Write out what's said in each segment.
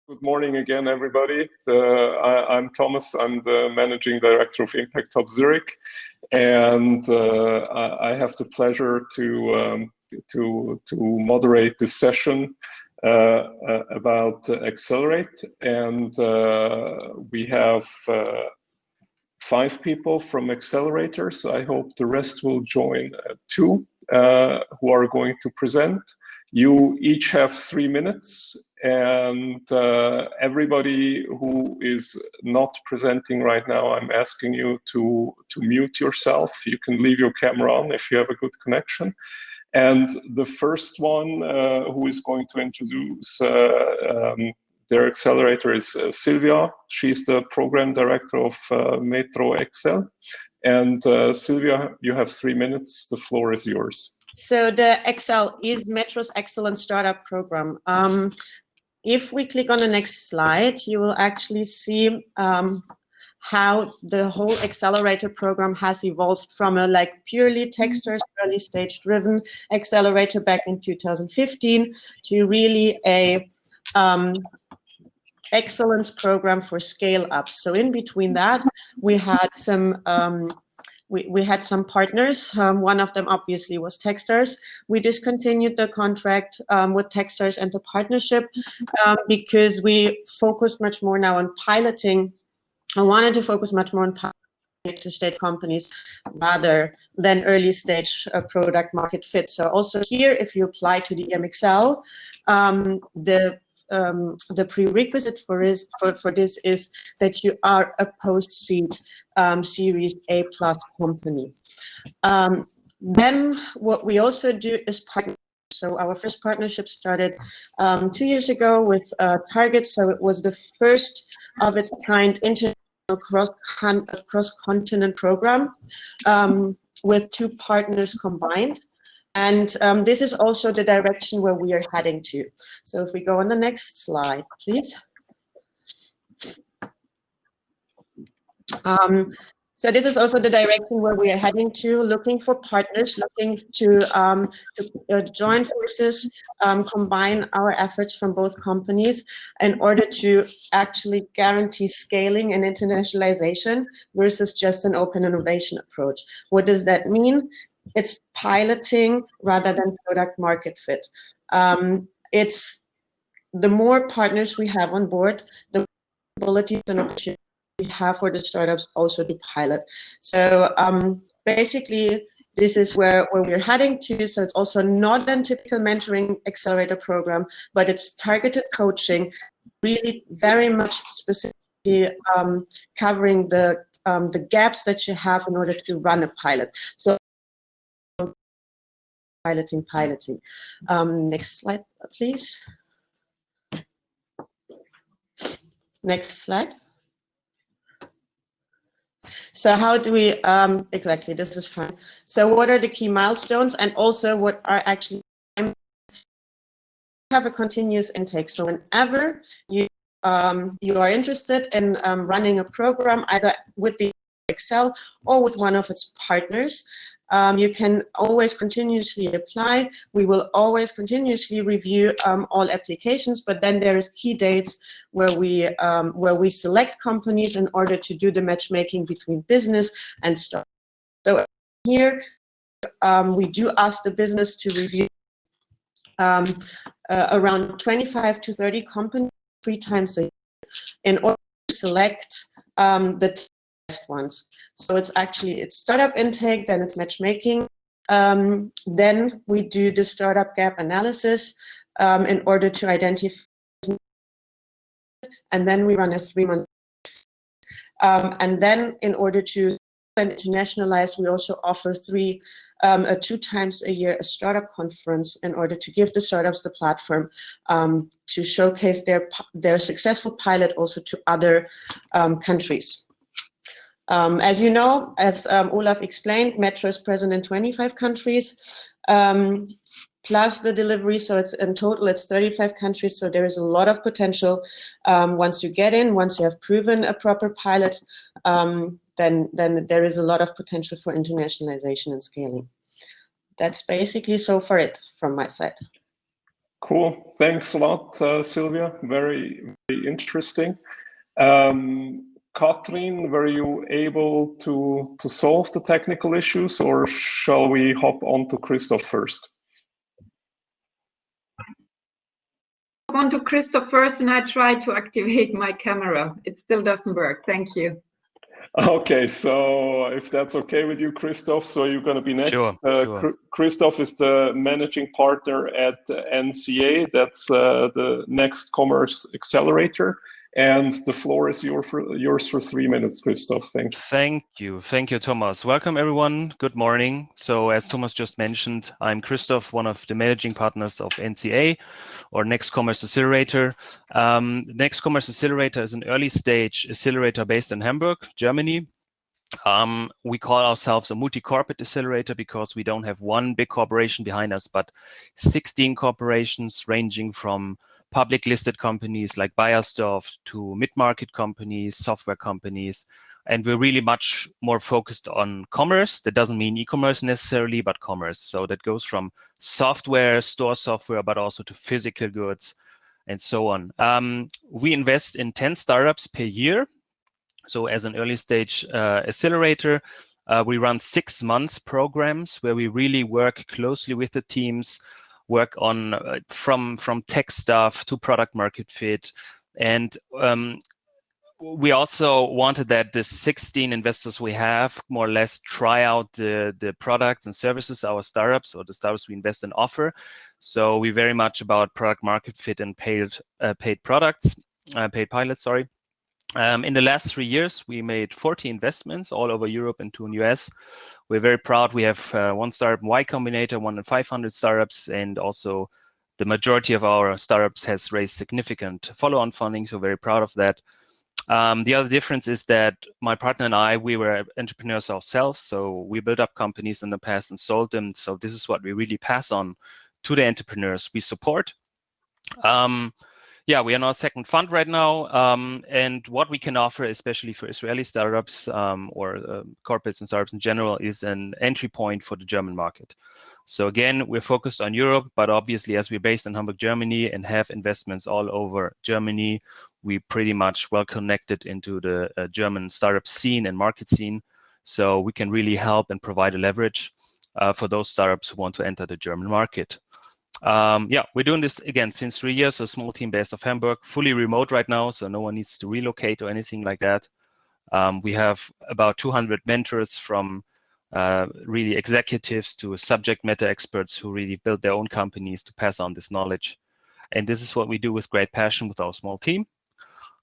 Good morning again, everybody. I'm Thomas. I'm the Managing Director of Impact Hub Zurich, and I have the pleasure to moderate this session about Accelerate. And we have 5 people from Accelerators. I hope the rest will join too, who are going to present. You each have 3 minutes, and everybody who is not presenting right now, I'm asking you to mute yourself. You can leave your camera on if you have a good connection. And the first one who is going to introduce their accelerator is Sylvia. She's the program director of Metro Xcel. And Sylvia, you have 3 minutes. The floor is yours. So the Xcel is Metro's excellent startup program. If we click on the next slide, you will actually see how the whole accelerator program has evolved from a purely Techstars early stage driven accelerator back in 2015 to really a excellence program for scale ups. So in between that, we had some we had some partners. One of them obviously was Techstars. We discontinued the contract with Techstars and the partnership because we focused much more now on piloting. I wanted to focus much more on to state companies rather than early stage product market fit. So also here, if you apply to the MXL, the prerequisite for this is that you are a post-seed Series A+ company. Then what we also do is partner. So our first partnership started 2 years ago with Target. So it was the first of its kind international cross-continent program with 2 partners combined. And this is also the direction where we are heading to. So if we go on the next slide, please. So this is also the direction where we are heading to, looking for partners, looking to join forces, combine our efforts from both companies in order to actually guarantee scaling and internationalization versus just an open innovation approach. What does that mean? It's piloting rather than product market fit. It's the more partners we have on board, the more abilities and opportunities we have for the startups also to pilot. So basically, this is where we're heading to. So it's also not a typical mentoring accelerator program, but it's targeted coaching, really very much specifically covering the gaps that you have in order to run a pilot. So piloting. Next slide, please. Next slide. So how do we, exactly, this is fine. So what are the key milestones and also what are actually, have a continuous intake. So whenever you are interested in running a program, either with the Xcel or with one of its partners, you can always continuously apply. We will always continuously review all applications, but then there is key dates where we select companies in order to do the matchmaking between business and startup. So here we do ask the business to review around 25 to 30 companies 3 times a year in order to select the best ones. So it's startup intake, then it's matchmaking. Then we do the startup gap analysis in order to identify, and then we run a 3-month. And then in order to internationalize, we also offer 2 times a year a startup conference in order to give the startups the platform to showcase their successful pilot also to other countries. As you know, as Olaf explained, Metro is present in 25 countries, plus the delivery. So it's in total, it's 35 countries. So there is a lot of potential. Once you get in, once you have proven a proper pilot, then there is a lot of potential for internationalization and scaling. That's basically so far it from my side. Cool. Thanks a lot, Sylvia. Very, very interesting. Katrin, were you able to solve the technical issues, or shall we hop on to Christoph first? On to Christoph first, and I try to activate my camera. It still doesn't work. Thank you. Okay, so if that's okay with you, Christoph, so you're going to be next. Sure. Christoph is the managing partner at NCA. That's the Next Commerce Accelerator. And the floor is yours for 3 minutes, Christoph. Thank you. Thank you, Thomas. Welcome, everyone. Good morning. So as Thomas just mentioned, I'm Christoph, one of the managing partners of NCA, or Next Commerce Accelerator. Next Commerce Accelerator is an early stage accelerator based in Hamburg, Germany. We call ourselves a multi-corporate accelerator because we don't have one big corporation behind us, but 16 corporations ranging from public listed companies like Bayersdorf to mid-market companies, software companies. And we're really much more focused on commerce. That doesn't mean e-commerce necessarily, but commerce. So that goes from software, store software, but also to physical goods and so on. We invest in 10 startups per year. So as an early stage accelerator, we run 6 months programs where we really work closely with the teams, work on from tech stuff to product market fit. And we also wanted that the 16 investors we have more or less try out the products and services our startups or the startups we invest in offer. So we very much about product market fit and paid products, paid pilots, sorry. In the last 3 years, we made 40 investments all over Europe and 2 in US. We're very proud. We have 1 startup in Y Combinator, 1 in 500 startups, and also the majority of our startups has raised significant follow-on funding, so very proud of that. The other difference is that my partner and I, we were entrepreneurs ourselves, so we built up companies in the past and sold them. So this is what we really pass on to the entrepreneurs we support. Yeah, we are in our 2nd fund right now, and what we can offer, especially for Israeli startups or corporates and startups in general, is an entry point for the German market. So again, we're focused on Europe, but obviously as we're based in Hamburg, Germany, and have investments all over Germany, we pretty much well connected into the German startup scene and market scene. So we can really help and provide a leverage for those startups who want to enter the German market. Yeah, we're doing this again since 3 years, a small team based of Hamburg, fully remote right now, so no one needs to relocate or anything like that. We have about 200 mentors from really executives to subject matter experts who really build their own companies to pass on this knowledge. And this is what we do with great passion with our small team.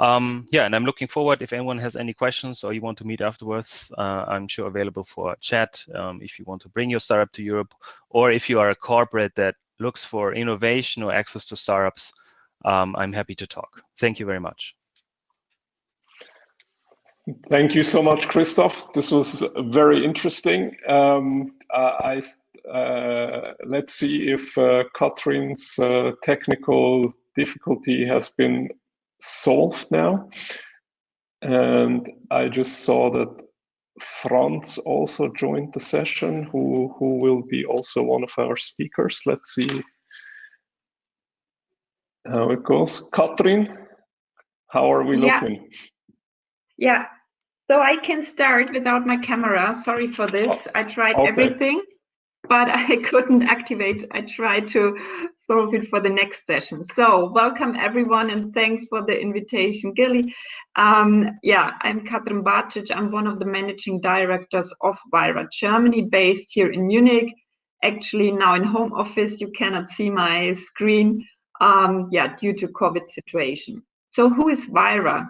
Yeah, and I'm looking forward, if anyone has any questions or you want to meet afterwards, I'm sure available for a chat if you want to bring your startup to Europe, or if you are a corporate that looks for innovation or access to startups, I'm happy to talk. Thank you very much. Thank you so much, Christoph. This was very interesting. Let's see if Katrin's technical difficulty has been solved now. And I just saw that Franz also joined the session, who will be also one of our speakers. Let's see how it goes. Katrin, how are we looking? Yeah, so I can start without my camera. Sorry for this. I tried everything, but I couldn't activate. I tried to solve it for the next session. So welcome everyone, and thanks for the invitation, Gilly. Yeah, I'm Katrin Barcic. I'm one of the managing directors of Wayra Germany, based here in Munich. Actually now in home office. You cannot see my screen, yeah, due to COVID situation. So who is Wayra?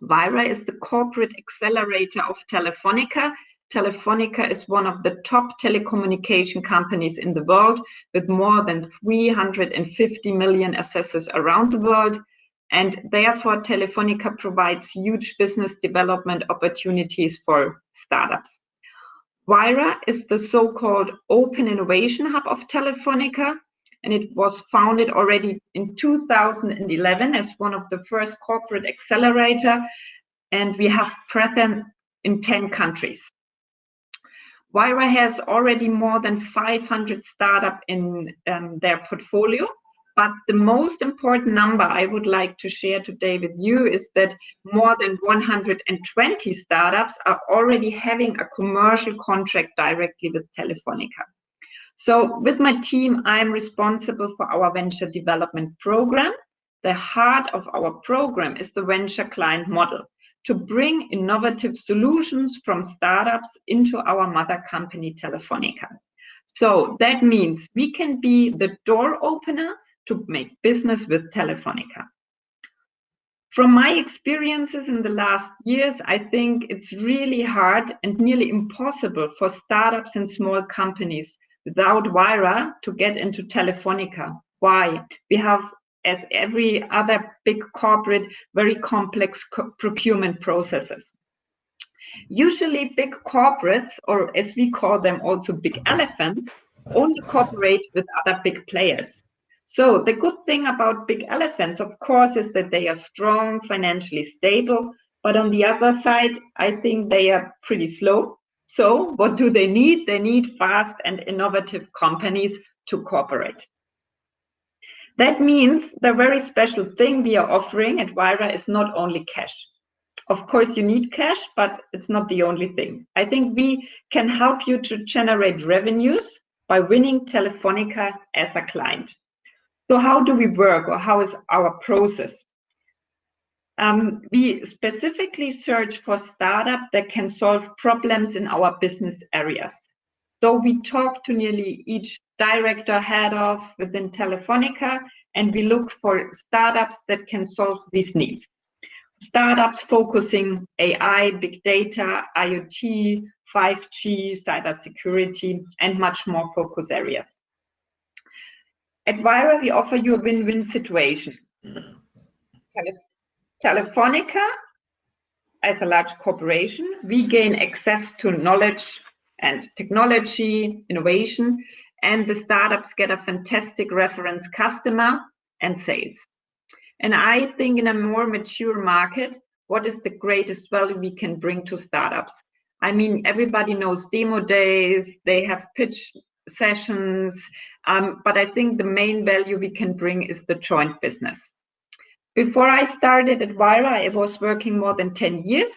Wayra is the corporate accelerator of Telefonica. Telefonica is one of the top telecommunication companies in the world, with more than 350 million accesses around the world. And therefore, Telefonica provides huge business development opportunities for startups. Wayra is the so-called open innovation hub of Telefonica, and it was founded already in 2011 as one of the first corporate accelerator, and we have presence in 10 countries. Wayra has already more than 500 startups in their portfolio, But the most important number I would like to share today with you is that more than 120 startups are already having a commercial contract directly with Telefonica. So with my team, I'm responsible for our venture development program. The heart of our program is the venture client model, to bring innovative solutions from startups into our mother company, Telefonica. So that means we can be the door opener to make business with Telefonica. From my experiences in the last years, I think it's really hard and nearly impossible for startups and small companies without Wayra to get into Telefonica. Why? We have, as every other big corporate, very complex procurement processes. Usually big corporates, or as we call them also big elephants, only cooperate with other big players. So the good thing about big elephants, of course, is that they are strong, financially stable, but on the other side, I think they are pretty slow. So what do they need? They need fast and innovative companies to cooperate. That means the very special thing we are offering at Wayra is not only cash. Of course, you need cash, but it's not the only thing. I think we can help you to generate revenues by winning Telefonica as a client. So how do we work, or how is our process? We specifically search for startups that can solve problems in our business areas. So we talk to nearly each director, head of within Telefonica, and we look for startups that can solve these needs. Startups focusing AI, big data, IoT, 5G, cybersecurity, and much more focus areas. At Wayra, we offer you a win-win situation. Telefonica, as a large corporation, we gain access to knowledge and technology, innovation, and the startups get a fantastic reference customer and sales. And I think in a more mature market, what is the greatest value we can bring to startups? I mean, everybody knows demo days, they have pitch sessions, but I think the main value we can bring is the joint business. Before I started at Wayra, I was working more than 10 years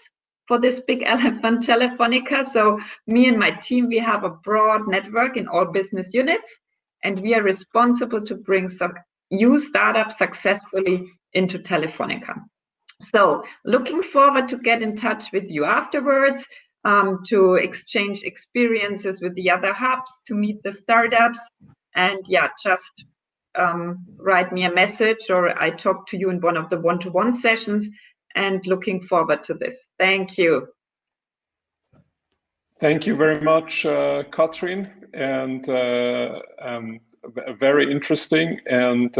for this big elephant Telefonica. So me and my team, we have a broad network in all business units, and we are responsible to bring some new startups successfully into Telefonica. So looking forward to get in touch with you afterwards, to exchange experiences with the other hubs, to meet the startups, and yeah, just write me a message, or I talk to you in one of the one-to-one sessions, and looking forward to this. Thank you. Thank you very much, Katrin, and very interesting. And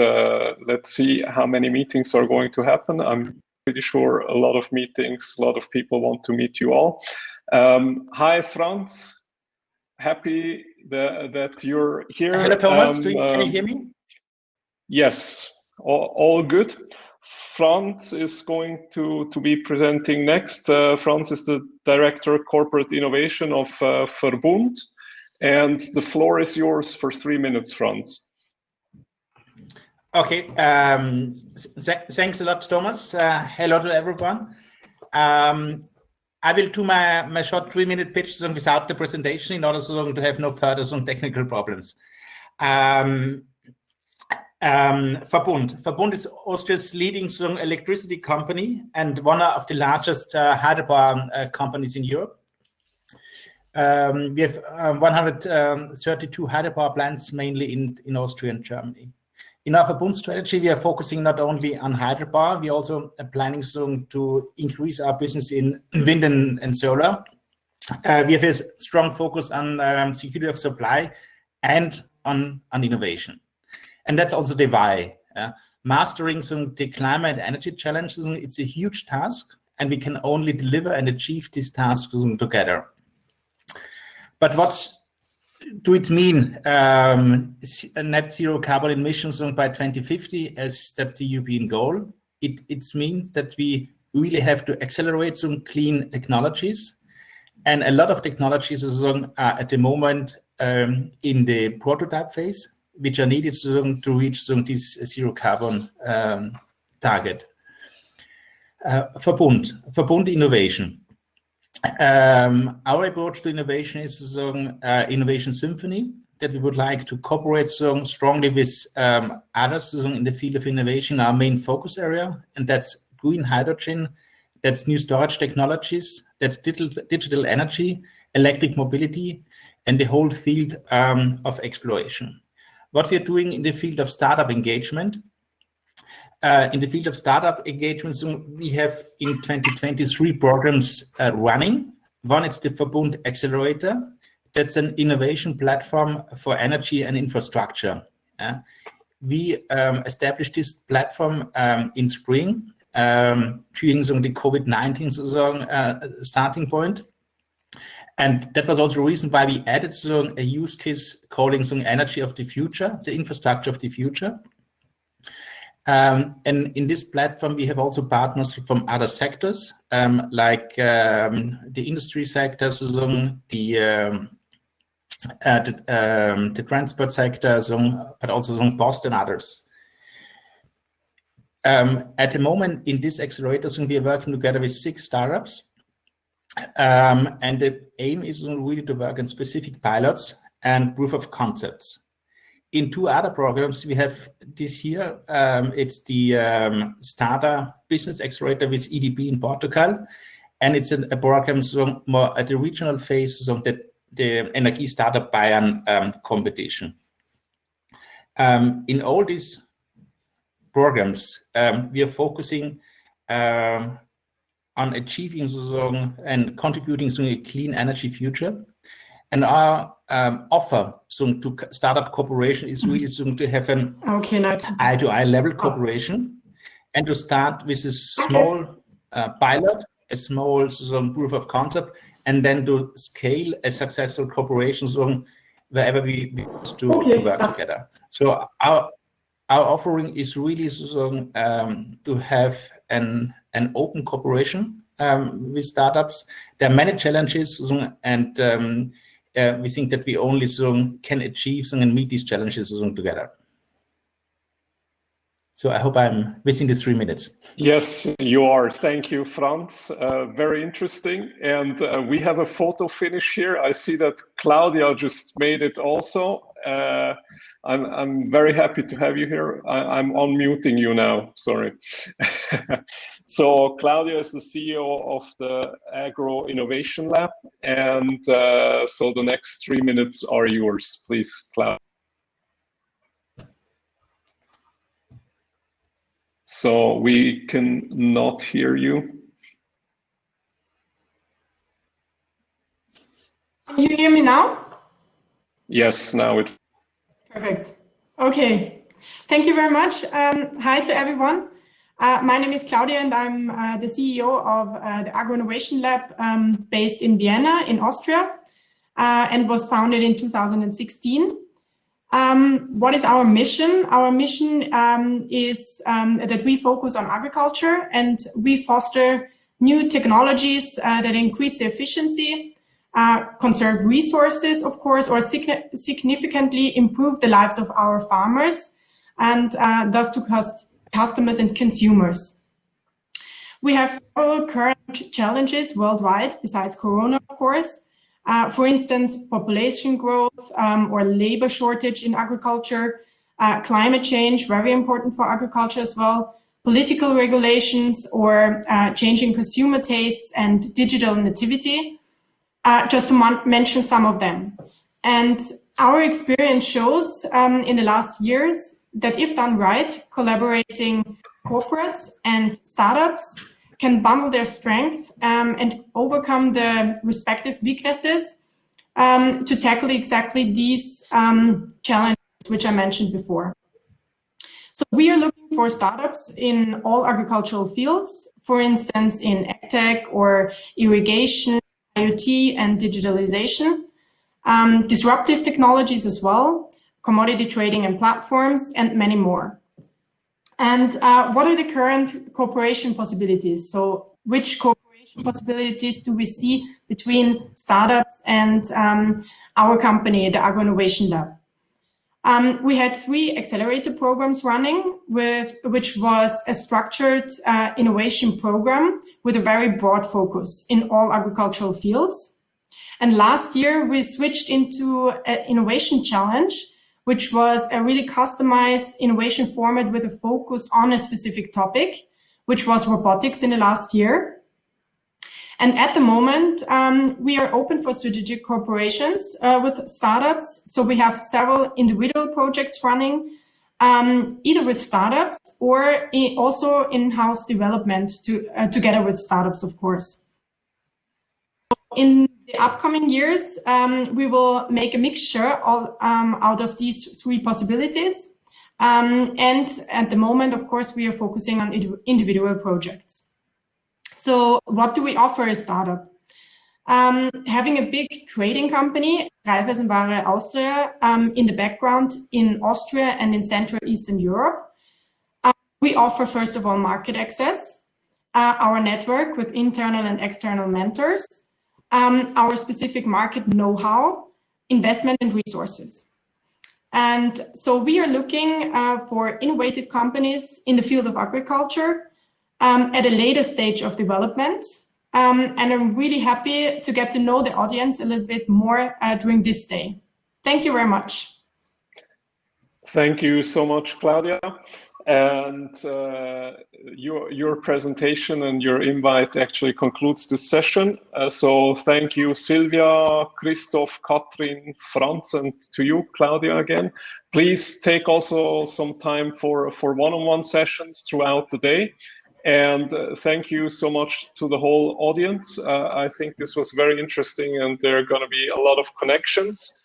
let's see how many meetings are going to happen. I'm pretty sure a lot of meetings, a lot of people want to meet you all. Hi, Franz. Happy that you're here. Hello, Thomas. Can you hear me? Yes, all good. Franz is going to be presenting next. Franz is the Director of Corporate Innovation of Verbund. And the floor is yours for 3 minutes, Franz. Okay, thanks a lot, Thomas. Hello to everyone. I will do my short 3-minute pitch without the presentation in order to have no further technical problems. Verbund is Austria's leading electricity company and one of the largest hydropower companies in Europe. We have 132 hydropower plants, mainly in Austria and Germany. In our Verbund strategy, we are focusing not only on hydropower, we also are planning to increase our business in wind and solar. We have a strong focus on security of supply and on innovation. And that's also the why. Mastering the climate energy challenges, it's a huge task, and we can only deliver and achieve these tasks together. But what do it mean, net zero carbon emissions by 2050, as that's the European goal? It means that we really have to accelerate some clean technologies. And a lot of technologies are at the moment in the prototype phase. which are needed to reach this zero carbon target. Verbund innovation. Our approach to innovation is innovation symphony, that we would like to cooperate strongly with others in the field of innovation, our main focus area, and that's green hydrogen, that's new storage technologies, that's digital energy, electric mobility, and the whole field of exploration. What we're doing in the field of startup engagement. In the field of startup engagement, we have in 2023 programs running. One is the Verbund Accelerator. That's an innovation platform for energy and infrastructure. We established this platform in spring during the COVID-19 starting point. And that was also the reason why we added a use case calling energy of the future, the infrastructure of the future. And in this platform, we have also partners from other sectors, like the industry sectors, the transport sector, but also Post and others. At the moment, in this accelerator, we are working together with 6 startups. And the aim is really to work on specific pilots and proof of concepts. In 2 other programs we have this year, it's the Starter Business Accelerator with EDB in Portugal, and it's a program more at the regional phase, the Energie Startup Bayern competition. In all these programs, we are focusing on achieving and contributing to a clean energy future. And our offer to startup cooperation is really to have an eye-to-eye level cooperation, and to start with a small pilot, a small proof of concept, and then to scale a successful cooperation wherever we want to work together. So our offering is really to have an open cooperation with startups. There are many challenges, and we think that we only can achieve and meet these challenges together. So I hope I'm within the 3 minutes. Yes, you are. Thank you, Franz. Very interesting. And we have a photo finish here. I see that Claudia just made it also. I'm very happy to have you here. I'm unmuting you now, sorry. So Claudia is the CEO of the Agro Innovation Lab. And so the next 3 minutes are yours. Please, Claudia. So we can not hear you. Can you hear me now? Yes, now it. Perfect. Okay. Thank you very much. Hi to everyone. My name is Claudia, and I'm the CEO of the Agro Innovation Lab based in Vienna, in Austria, and was founded in 2016. What is our mission? Our mission is that we focus on agriculture, and we foster new technologies that increase the efficiency, conserve resources, of course, or significantly improve the lives of our farmers, and thus to customers and consumers. We have several current challenges worldwide, besides Corona, of course. For instance, population growth or labor shortage in agriculture, climate change, very important for agriculture as well, political regulations or changing consumer tastes, and digital nativity, just to mention some of them. And our experience shows in the last years that if done right, collaborating corporates and startups can bundle their strength and overcome the respective weaknesses to tackle exactly these challenges which I mentioned before. So we are looking for startups in all agricultural fields, for instance, in agtech or irrigation, IoT and digitalization, disruptive technologies as well, commodity trading and platforms, and many more. And what are the current cooperation possibilities? So which cooperation possibilities do we see between startups and our company, the Agro Innovation Lab? We had 3 accelerator programs running, which was a structured innovation program with a very broad focus in all agricultural fields. And last year, we switched into an innovation challenge, which was a really customized innovation format with a focus on a specific topic, which was robotics in the last year. And at the moment, we are open for strategic cooperations with startups. So we have several individual projects running, either with startups or also in-house development together with startups, of course. In the upcoming years, we will make a mixture out of these 3 possibilities. And at the moment, of course, we are focusing on individual projects. So what do we offer a startup? Having a big trading company, Raiffeisenware Austria, in the background in Austria and in Central Eastern Europe, we offer, first of all, market access, our network with internal and external mentors, our specific market know-how, investment and resources. And so we are looking for innovative companies in the field of agriculture at a later stage of development. And I'm really happy to get to know the audience a little bit more during this day. Thank you very much. Thank you so much, Claudia. And your presentation and your invite actually concludes this session. So thank you, Silvia, Christoph, Katrin, Franz, and to you, Claudia, again. Please take also some time for one-on-one sessions throughout the day. And thank you so much to the whole audience. I think this was very interesting, and there are going to be a lot of connections.